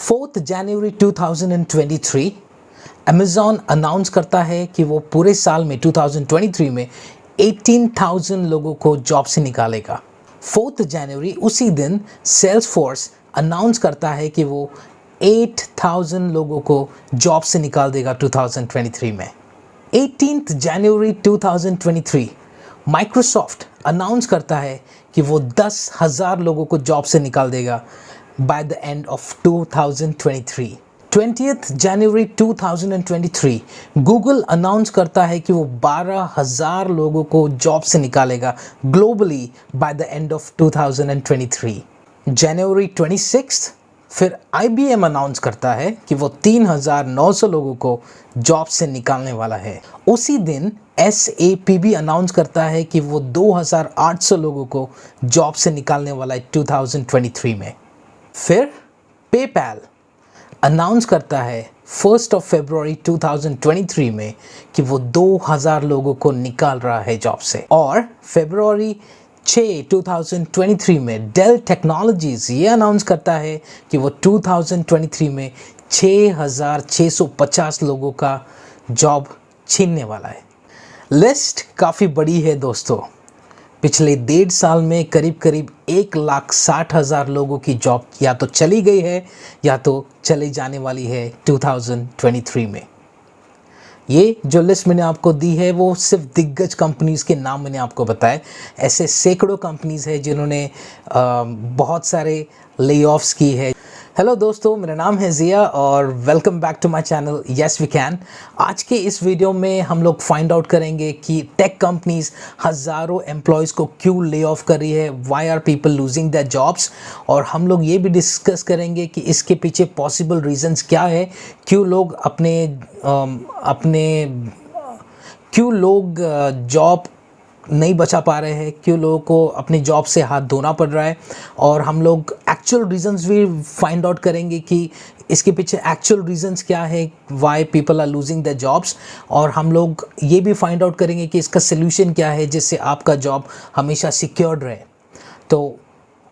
4 जनवरी 2023 Amazon announce करता है कि वो पूरे साल में 2023 में 18,000 लोगों को जॉब से निकालेगा। 4 जनवरी उसी दिन सेल्सफोर्स अनाउंस करता है कि वो 8,000 लोगों को जॉब से निकाल देगा 2023 में। 18 जनवरी 2023 माइक्रोसॉफ्ट अनाउंस करता है कि वो 10,000 लोगों को जॉब से निकाल देगा by the end of 2023. 20th January 2023 Google announce करता है कि वो 12,000 लोगों को जॉब से निकालेगा globally by the end of 2023. January 26th फिर IBM अनाउंस करता है कि वो 3,900 लोगों को जॉब से निकालने वाला है। उसी दिन SAP भी अनाउंस करता है कि वो 2,800 लोगों को जॉब से निकालने वाला है 2023 में। फिर पेपैल अनाउंस करता है 1 फरवरी 2023 में कि वो 2,000 लोगों को निकाल रहा है जॉब से। और फरवरी 6 2023 में डेल टेक्नोलॉजीज़ ये अनाउंस करता है कि वो 2023 में 6,650 लोगों का जॉब छीनने वाला है। लिस्ट काफ़ी बड़ी है दोस्तों। पिछले 1.5 साल में करीब 1,60,000 लोगों की जॉब या तो चली गई है या तो चली जाने वाली है 2023 में। ये जो लिस्ट मैंने आपको दी है वो सिर्फ दिग्गज कंपनीज़ के नाम मैंने आपको बताए। ऐसे सैकड़ों कंपनीज़ हैं जिन्होंने बहुत सारे ले ऑफ्स की है। हेलो दोस्तों, मेरा नाम है ज़िया और welcome back to my channel yes we can. आज के इस वीडियो में हम लोग फाइंड आउट करेंगे कि टेक कंपनीज हज़ारों एम्प्लॉयज़ को क्यों ले ऑफ कर रही है, why are people losing their jobs. और हम लोग ये भी डिस्कस करेंगे कि इसके पीछे पॉसिबल रीजंस क्या है, क्यों लोग जॉब नहीं बचा पा रहे हैं, क्यों लोगों को अपनी जॉब से हाथ धोना पड़ रहा है। और हम लोग एक्चुअल रीजंस भी फाइंड आउट करेंगे कि इसके पीछे एक्चुअल रीजंस क्या है, why people are losing the jobs. और हम लोग ये भी फाइंड आउट करेंगे कि इसका सल्यूशन क्या है जिससे आपका जॉब हमेशा सिक्योर्ड रहे। तो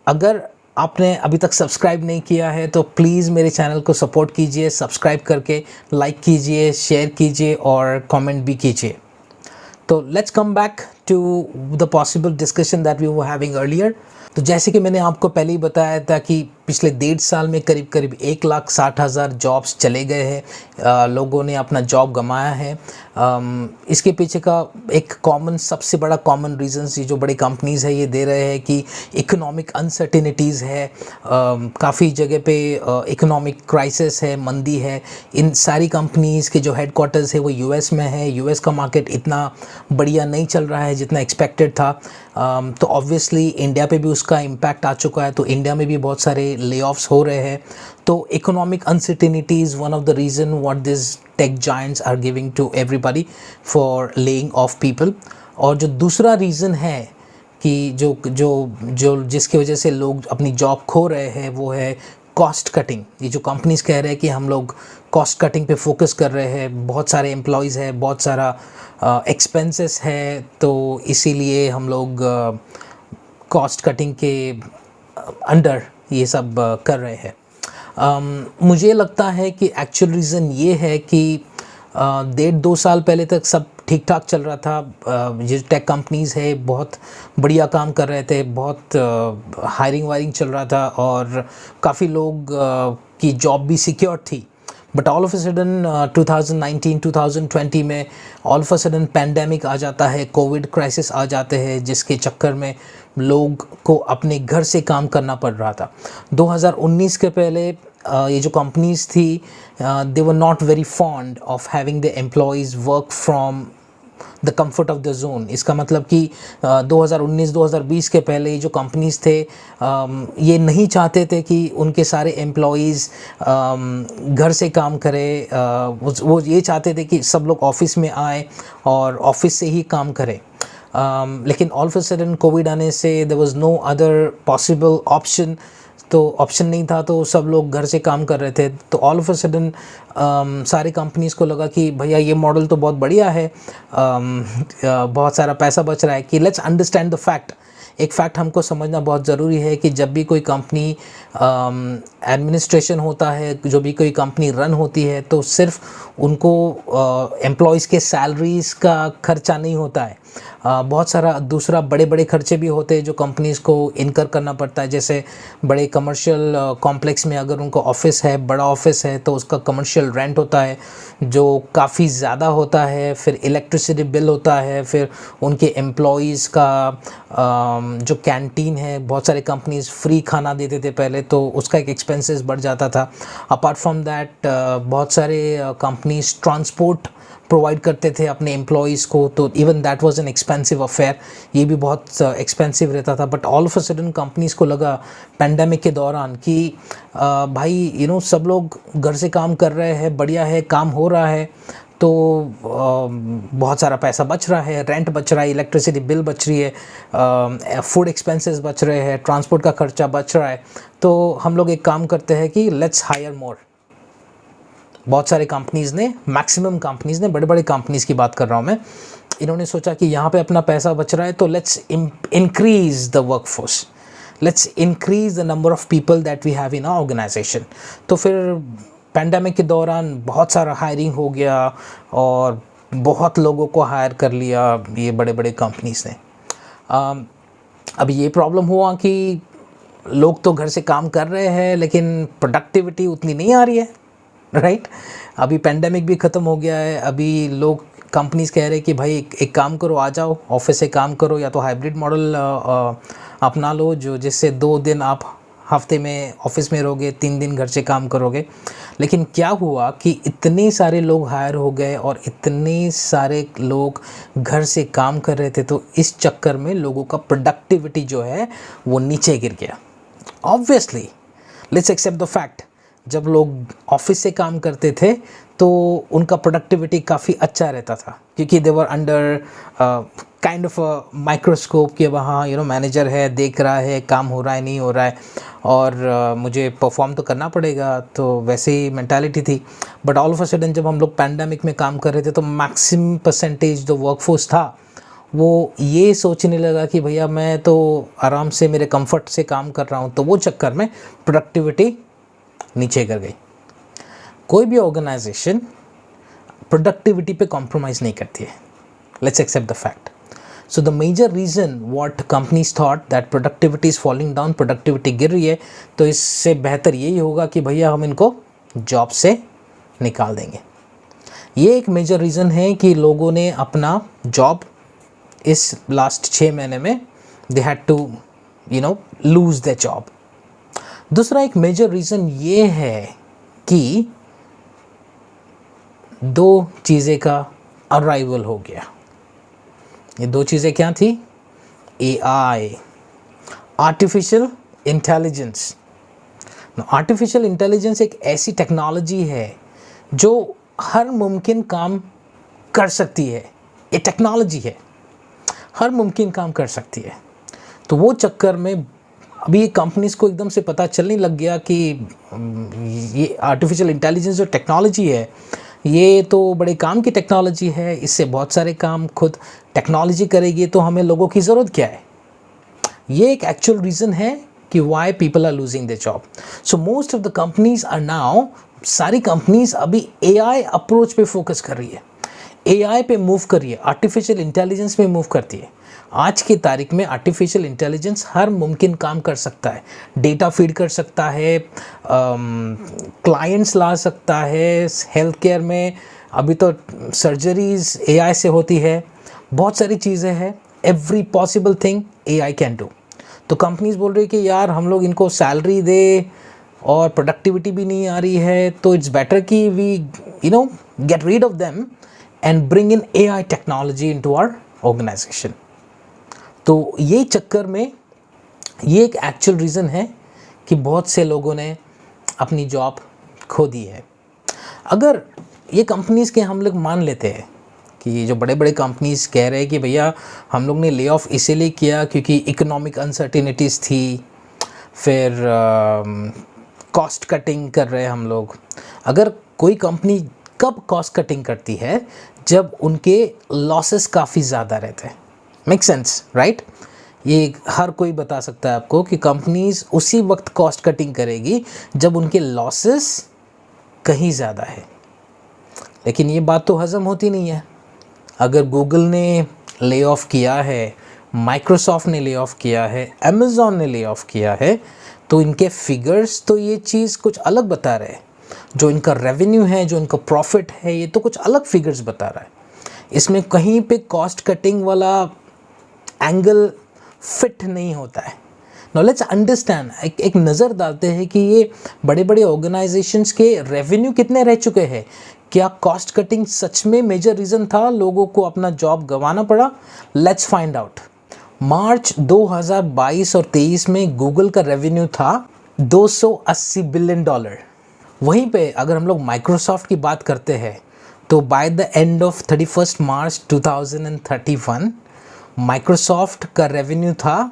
अगर आपने अभी तक सब्सक्राइब नहीं किया है तो प्लीज़ मेरे चैनल को सपोर्ट कीजिए, सब्सक्राइब करके लाइक कीजिए, शेयर कीजिए और कमेंट भी कीजिए। तो let's come back to the possible discussion that we were having earlier. तो जैसे कि मैंने आपको पहले ही बताया था कि पिछले 1.5 साल में करीब 1,60,000 जॉब्स चले गए हैं, लोगों ने अपना जॉब गंवाया है। इसके पीछे का एक सबसे बड़ा कॉमन रीज़न्स ये जो बड़ी कंपनीज़ है ये दे रहे हैं कि इकोनॉमिक अनसर्टिनिटीज़ है, काफ़ी जगह पे इकोनॉमिक क्राइसिस है, मंदी है। इन सारी कंपनीज़ के जो हेडक्वार्टर्स है वो यूएस में है। यूएस का मार्केट इतना बढ़िया नहीं चल रहा है जितना एक्सपेक्टेड था। तो ऑब्वियसली इंडिया पे भी उसका इम्पैक्ट आ चुका है, तो इंडिया में भी बहुत सारे ले ऑफ्स हो रहे हैं। तो economic uncertainty is one of the reason what this tech giants are giving to everybody for laying off people. और जो दूसरा रीज़न है कि जो जिसकी वजह से लोग अपनी जॉब खो रहे हैं वो है कॉस्ट कटिंग। ये जो कंपनीज कह रहे हैं कि हम लोग कॉस्ट कटिंग पे फोकस कर रहे हैं, बहुत सारे एम्प्लॉयज़ है, बहुत सारा एक्सपेंसेस है, तो इसीलिए हम लोग कॉस्ट कटिंग के अंडर ये सब कर रहे हैं। मुझे लगता है कि एक्चुअल रीज़न ये है कि 1.5-2 साल पहले तक सब ठीक ठाक चल रहा था। ये टेक कंपनीज़ है बहुत बढ़िया काम कर रहे थे, बहुत हायरिंग वायरिंग चल रहा था और काफ़ी लोग की जॉब भी सिक्योर थी। But all of a sudden 2019-2020 में all of a sudden pandemic आ जाता है, कोविड क्राइसिस आ जाते हैं, जिसके चक्कर में लोग को अपने घर से काम करना पड़ रहा था। 2019 के पहले ये जो कंपनीज थी they were not very fond of having the employees work from the comfort of the zone. इसका मतलब कि 2019-2020 के पहले जो कंपनीज थे ये नहीं चाहते थे कि उनके सारे एम्प्लॉयज़ घर से काम करें। वो ये चाहते थे कि सब लोग ऑफिस में आए और ऑफिस से ही काम करें। लेकिन all of a sudden COVID आने से there was no other possible option, तो ऑप्शन नहीं था तो सब लोग घर से काम कर रहे थे। तो ऑल ऑफ अ सडन सारी कंपनीज़ को लगा कि भैया ये मॉडल तो बहुत बढ़िया है, बहुत सारा पैसा बच रहा है, कि लेट्स अंडरस्टैंड द फैक्ट एक फैक्ट हमको समझना बहुत ज़रूरी है कि जब भी कोई कंपनी एडमिनिस्ट्रेशन होता है, जो भी कोई कंपनी रन होती है, तो सिर्फ उनको एम्प्लॉयज़ के सैलरीज़ का खर्चा नहीं होता है, बहुत सारा दूसरा बड़े बड़े खर्चे भी होते हैं जो कंपनीज़ को इनकर करना पड़ता है। जैसे बड़े कमर्शियल कॉम्प्लेक्स में अगर उनको ऑफिस है, बड़ा ऑफिस है, तो उसका कमर्शियल रेंट होता है जो काफ़ी ज़्यादा होता है, फिर इलेक्ट्रिसिटी बिल होता है, फिर उनके एम्प्लॉयज़ का जो कैंटीन है, बहुत सारे कंपनीज़ फ्री खाना देते थे पहले, तो उसका एक एक्सपेंसेस बढ़ जाता था। अपार्ट फ्रॉम दैट बहुत सारे कंपनीज़ ट्रांसपोर्ट प्रोवाइड करते थे अपने एम्प्लॉयज़ को, तो even that was an expensive affair, ये भी बहुत एक्सपेंसिव रहता था। But all of a sudden companies को लगा पैंडेमिक के दौरान कि भाई सब लोग घर से काम कर रहे हैं, बढ़िया है, काम हो रहा है, तो बहुत सारा पैसा बच रहा है, रेंट बच रहा है, इलेक्ट्रिसिटी बिल बच रही है, फूड एक्सपेंसेस बच रहे हैं, ट्रांसपोर्ट का खर्चा बच रहा है, तो हम लोग एक काम करते हैं कि लेट्स हायर मोर। बहुत सारे कंपनीज़ ने, मैक्सिमम कंपनीज़ ने, बड़े बड़े कंपनीज़ की बात कर रहा हूँ मैं, इन्होंने सोचा कि यहाँ पे अपना पैसा बच रहा है, तो let's increase the workforce, let's increase the number of people that we have in our organisation. तो फिर पैंडेमिक के दौरान बहुत सारा हायरिंग हो गया और बहुत लोगों को हायर कर लिया ये बड़े बड़े कंपनीज़ ने। अब ये प्रॉब्लम हुआ कि लोग तो घर से काम कर रहे हैं लेकिन प्रोडक्टिविटी उतनी नहीं आ रही है, राइट। अभी पेंडेमिक भी ख़त्म हो गया है, अभी लोग कंपनीज़ कह रहे हैं कि भाई एक काम करो, आ जाओ ऑफिस से काम करो, या तो हाइब्रिड मॉडल अपना लो, जो जिससे 2 दिन आप हफ्ते में ऑफिस में रहोगे, 3 दिन घर से काम करोगे। लेकिन क्या हुआ कि इतने सारे लोग हायर हो गए और इतने सारे लोग घर से काम कर रहे थे, तो इस चक्कर में लोगों का प्रोडक्टिविटी जो है वो नीचे गिर गया। Obviously let's accept the fact, जब लोग ऑफिस से काम करते थे तो उनका प्रोडक्टिविटी काफ़ी अच्छा रहता था, क्योंकि they were under kind of microscope कि वहाँ मैनेजर है, देख रहा है काम हो रहा है नहीं हो रहा है, और मुझे परफॉर्म तो करना पड़ेगा, तो वैसे ही मेंटालिटी थी। But all of a sudden जब हम लोग पैंडेमिक में काम कर रहे थे, तो मैक्सिमम परसेंटेज जो वर्कफोर्स था वो ये सोचने लगा कि भैया मैं तो आराम से मेरे कंफर्ट से काम कर रहा हूँ, तो वो चक्कर में प्रोडक्टिविटी नीचे गिर गई। कोई भी ऑर्गेनाइजेशन प्रोडक्टिविटी पे कॉम्प्रोमाइज़ नहीं करती है, let's accept the fact. So the major reason what companies thought that productivity is falling down, productivity गिर रही है, तो इससे बेहतर यही होगा कि भैया हम इनको जॉब से निकाल देंगे। ये एक मेजर रीज़न है कि लोगों ने अपना जॉब इस लास्ट 6 महीने में they had to lose the job. दूसरा एक मेजर रीज़न ये है कि 2 चीज़ें का अराइवल हो गया। ये 2 चीज़ें क्या थी? AI, artificial intelligence. Artificial intelligence एक ऐसी टेक्नोलॉजी है जो हर मुमकिन काम कर सकती है। ये टेक्नोलॉजी है, हर मुमकिन काम कर सकती है। तो वो चक्कर में अभी कंपनीज़ को एकदम से पता चलने लग गया कि ये आर्टिफिशियल इंटेलिजेंस जो टेक्नोलॉजी है, ये तो बड़े काम की टेक्नोलॉजी है, इससे बहुत सारे काम खुद टेक्नोलॉजी करेगी, तो हमें लोगों की ज़रूरत क्या है। ये एक एक्चुअल रीज़न है कि why people are losing the job. So most of the companies are now, सारी कंपनीज अभी AI अप्रोच पे फोकस कर रही है, AI पे मूव कर रही है, आर्टिफिशियल इंटेलिजेंस पे मूव करती है। आज की तारीख में आर्टिफिशियल इंटेलिजेंस हर मुमकिन काम कर सकता है, डेटा फीड कर सकता है, क्लाइंट्स ला सकता है, हेल्थ केयर में अभी तो सर्जरीज AI से होती है, बहुत सारी चीज़ें हैं, every possible thing AI can do. तो कंपनीज बोल रही है कि यार हम लोग इनको सैलरी दे और प्रोडक्टिविटी भी नहीं आ रही है, तो इट्स बेटर कि we get rid of them and bring in AI technology into our organisation. तो ये चक्कर में ये एक एक्चुअल रीज़न है कि बहुत से लोगों ने अपनी जॉब खो दी है। अगर ये कंपनीज़ के हम लोग मान लेते हैं कि ये जो बड़े बड़े कंपनीज़ कह रहे हैं कि भैया हम लोग ने ले ऑफ इसीलिए किया क्योंकि इकोनॉमिक अनसर्टिनिटीज़ थी, फिर कॉस्ट कटिंग कर रहे हैं हम लोग। अगर कोई कंपनी कब कॉस्ट कटिंग करती है? जब उनके लॉसेस काफ़ी ज़्यादा रहते हैं। Make sense, right? ये हर कोई बता सकता है आपको कि कंपनीज उसी वक्त कॉस्ट कटिंग करेगी जब उनके लॉसेस कहीं ज़्यादा है। लेकिन ये बात तो हज़म होती नहीं है। अगर गूगल ने ले ऑफ किया है, माइक्रोसॉफ्ट ने ले ऑफ किया है, अमेज़ॉन ने ले ऑफ किया है, तो इनके फिगर्स तो ये चीज़ कुछ अलग बता रहे हैं। जो इनका रेवेन्यू है, जो इनका प्रॉफिट है, ये तो कुछ अलग फिगर्स बता रहा है। इसमें कहीं पे कॉस्ट कटिंग वाला एंगल फिट नहीं होता है। नाउ लेट्स अंडरस्टैंड, एक नज़र डालते हैं कि ये बड़े बड़े ऑर्गेनाइजेशंस के रेवेन्यू कितने रह चुके हैं। क्या कॉस्ट कटिंग सच में मेजर रीज़न था, लोगों को अपना जॉब गंवाना पड़ा? Let's find out. मार्च 2022 और 23 में गूगल का रेवेन्यू था $280 बिलियन। वहीं पे अगर हम लोग माइक्रोसॉफ्ट की बात करते हैं तो by the end of 31 March 2031 Microsoft का रेवेन्यू था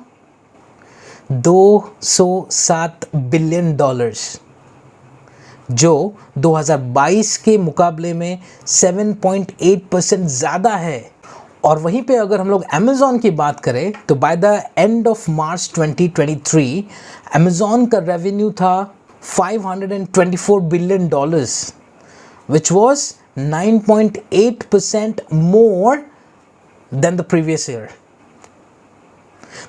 $207 बिलियन, जो 2022 के मुकाबले में 7.8% ज़्यादा है। और वहीं पे अगर हम लोग अमेज़ॉन की बात करें तो by the end of March 2023 Amazon का रेवेन्यू था $524 billion, which was 9.8% more than the previous year.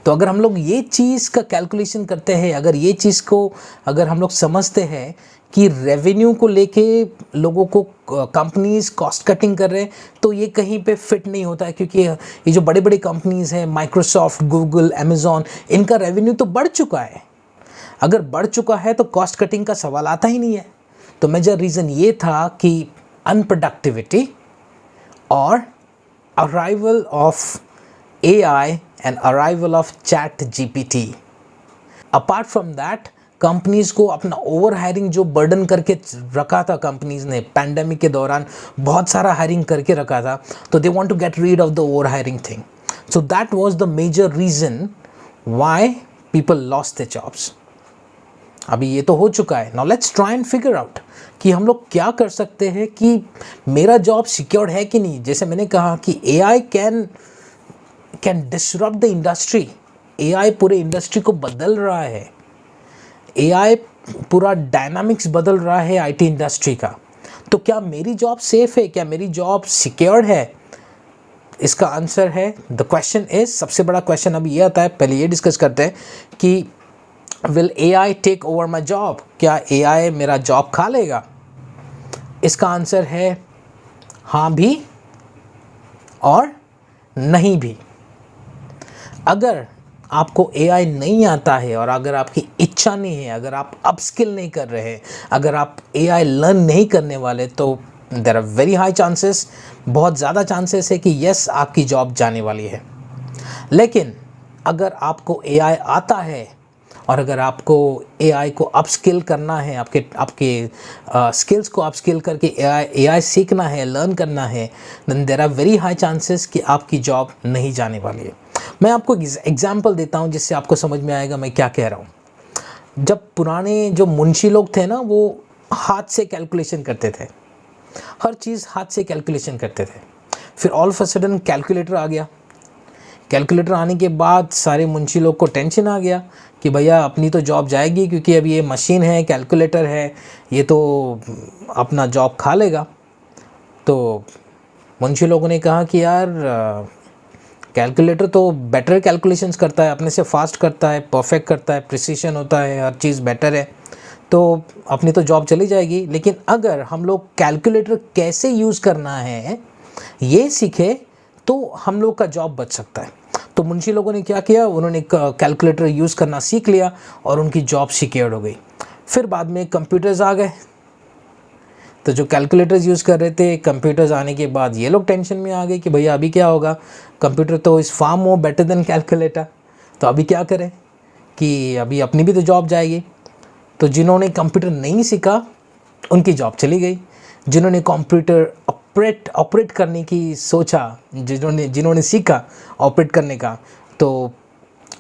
तो अगर हम लोग ये चीज़ का कैलकुलेशन करते हैं, अगर हम लोग समझते हैं कि रेवेन्यू को लेके लोगों को कंपनीज कॉस्ट कटिंग कर रहे हैं, तो ये कहीं पे फिट नहीं होता है। क्योंकि ये जो बड़ी बड़ी कंपनीज हैं, माइक्रोसॉफ्ट, गूगल, अमेज़ॉन, इनका रेवेन्यू तो बढ़ चुका है। अगर बढ़ चुका है तो कॉस्ट कटिंग का सवाल आता ही नहीं है। तो मेजर रीज़न ये था कि अनप्रोडक्टिविटी और arrival of AI and arrival of ChatGPT. Apart from that, companies को अपना ओवर हायरिंग जो बर्डन करके रखा था, कंपनीज ने पैंडेमिक के दौरान बहुत सारा हायरिंग करके रखा था, तो they want to get rid of the over hiring thing. So that was the major reason why people lost their jobs. अभी ये तो हो चुका है। Now let's try and figure out कि हम लोग क्या कर सकते हैं कि मेरा जॉब सिक्योर्ड है कि नहीं। जैसे मैंने कहा कि AI can disrupt the industry. AI पूरे इंडस्ट्री को बदल रहा है। AI पूरा डायनामिक्स बदल रहा है IT इंडस्ट्री का। तो क्या मेरी जॉब सेफ है, क्या मेरी जॉब सिक्योर्ड है? इसका आंसर है, द क्वेश्चन इज, सबसे बड़ा क्वेश्चन अभी ये आता है, पहले ये डिस्कस करते हैं कि will AI take over my job? क्या AI मेरा जॉब खा लेगा? इसका आंसर है हाँ भी और नहीं भी। अगर आपको AI नहीं आता है और अगर आपकी इच्छा नहीं है, अगर आप अपस्किल नहीं कर रहे हैं, अगर आप AI लर्न नहीं करने वाले, तो there are very high chances, बहुत ज़्यादा चांसेस है कि यस, आपकी जॉब जाने वाली है। लेकिन अगर आपको AI आता है और अगर आपको AI को अपस्किल करना है, आपके स्किल्स को अपस्किल करके AI सीखना है, लर्न करना है, then there are very high chances कि आपकी जॉब नहीं जाने वाली है। मैं आपको एग्जाम्पल देता हूँ जिससे आपको समझ में आएगा मैं क्या कह रहा हूँ। जब पुराने जो मुंशी लोग थे ना, वो हाथ से कैलकुलेशन करते थे, हर चीज़ हाथ से कैलकुलेशन करते थे। फिर all of a sudden calculator आ गया। कैलकुलेटर आने के बाद सारे मुंशी लोग को टेंशन आ गया कि भैया अपनी तो जॉब जाएगी, क्योंकि अब ये मशीन है, कैलकुलेटर है, ये तो अपना जॉब खा लेगा। तो मुंशी लोगों ने कहा कि यार कैलकुलेटर तो बेटर कैलकुलेशंस करता है, अपने से फास्ट करता है, परफेक्ट करता है, प्रिसीशन होता है, हर चीज़ बेटर है, तो अपनी तो जॉब चली जाएगी। लेकिन अगर हम लोग कैलकुलेटर कैसे यूज़ करना है ये सीखे तो हम लोग का जॉब बच सकता है। तो मुंशी लोगों ने क्या किया, उन्होंने कैलकुलेटर यूज़ करना सीख लिया और उनकी जॉब सिक्योर्ड हो गई। फिर बाद में कंप्यूटर्स आ गए, तो जो कैलकुलेटर्स यूज़ कर रहे थे, कंप्यूटर्स आने के बाद ये लोग टेंशन में आ गए कि भैया अभी क्या होगा, कंप्यूटर तो is far more better than calculator, तो अभी क्या करें कि अभी अपनी भी तो जॉब जाएगी। तो जिन्होंने कंप्यूटर नहीं सीखा उनकी जॉब चली गई। जिन्होंने कंप्यूटर ऑपरेट करने की सोचा, जिन्होंने सीखा ऑपरेट करने का, तो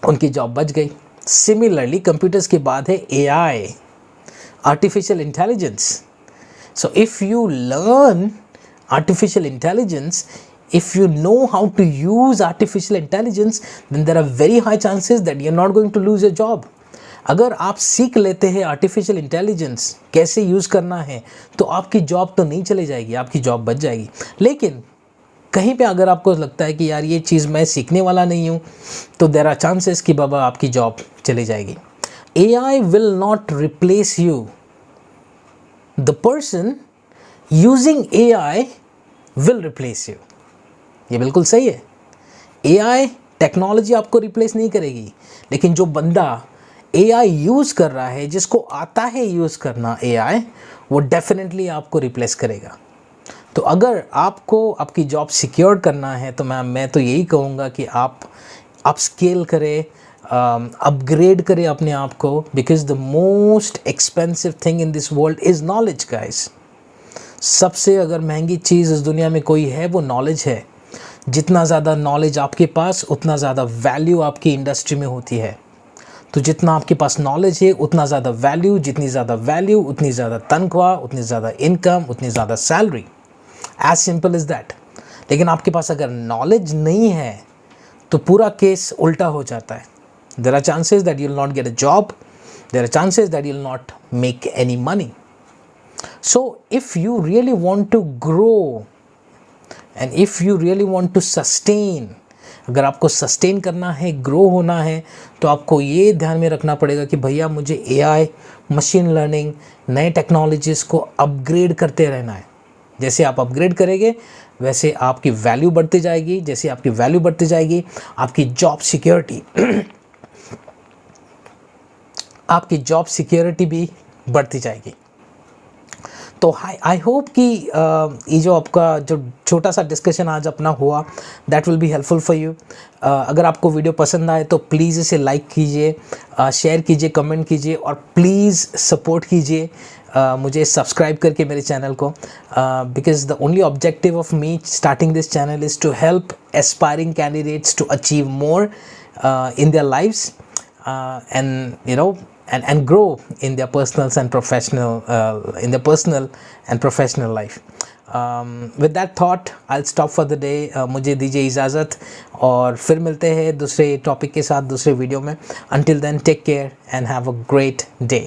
उनकी जॉब बच गई। सिमिलरली कंप्यूटर्स के बाद है AI, artificial intelligence. So if you learn artificial intelligence, if you know how to use artificial intelligence, then there are very high chances that you're not going to lose your job. अगर आप सीख लेते हैं artificial intelligence कैसे use करना है, तो आपकी जॉब तो नहीं चली जाएगी, आपकी जॉब बच जाएगी. लेकिन कहीं पे अगर आपको लगता है कि यार ये चीज़ मैं सीखने वाला नहीं हूँ, तो देयर आर चांसेस कि बाबा आपकी जॉब चली जाएगी. AI will not replace you. The person using AI will replace you. ये बिल्कुल सही है. AI टेक्नोलॉजी आपको रिप्लेस नहीं करेगी, लेकिन जो बंदा AI यूज़ कर रहा है, जिसको आता है यूज़ करना AI, वो डेफिनेटली आपको रिप्लेस करेगा. तो अगर आपको आपकी जॉब सिक्योर करना है, तो मैं तो यही कहूँगा कि आप अपस्केल करें, अपग्रेड करें अपने आप को, because the most expensive thing in this world is knowledge guys. सबसे अगर महंगी चीज़ इस दुनिया में कोई है वो नॉलेज है. जितना ज़्यादा नॉलेज आपके पास, उतना ज़्यादा वैल्यू आपकी इंडस्ट्री में होती है. तो जितना आपके पास नॉलेज है उतना ज़्यादा वैल्यू, जितनी ज़्यादा वैल्यू उतनी ज़्यादा तनख्वाह, उतनी ज़्यादा इनकम, उतनी ज़्यादा salary. As simple is that. लेकिन आपके पास अगर नॉलेज नहीं है तो पूरा केस उल्टा हो जाता है. There are chances that you will not get a job, there are chances that you will not make any money. So if you really want to grow and if you really want to sustain, अगर आपको sustain करना है, grow होना है, तो आपको ये ध्यान में रखना पड़ेगा कि भैया मुझे AI, मशीन लर्निंग, नए टेक्नोलॉजीज़ को अपग्रेड करते रहना है. जैसे आप अपग्रेड करेंगे वैसे आपकी वैल्यू बढ़ती जाएगी. जैसे आपकी वैल्यू बढ़ती जाएगी, आपकी जॉब सिक्योरिटी भी बढ़ती जाएगी. तो आई होप कि ये जो आपका जो छोटा सा डिस्कशन आज अपना हुआ, that will be helpful for you. अगर आपको वीडियो पसंद आए तो प्लीज़ इसे लाइक कीजिए, शेयर कीजिए, कमेंट कीजिए और प्लीज़ सपोर्ट कीजिए मुझे सब्सक्राइब करके मेरे चैनल को, because the only objective of me starting this channel is to help aspiring candidates to achieve more in their lives and grow in their personal and professional life. With that thought, I'll stop for the day. मुझे दीजिए इजाज़त और फिर मिलते हैं दूसरे topic के साथ दूसरे वीडियो में. Until then, take care and have a great day.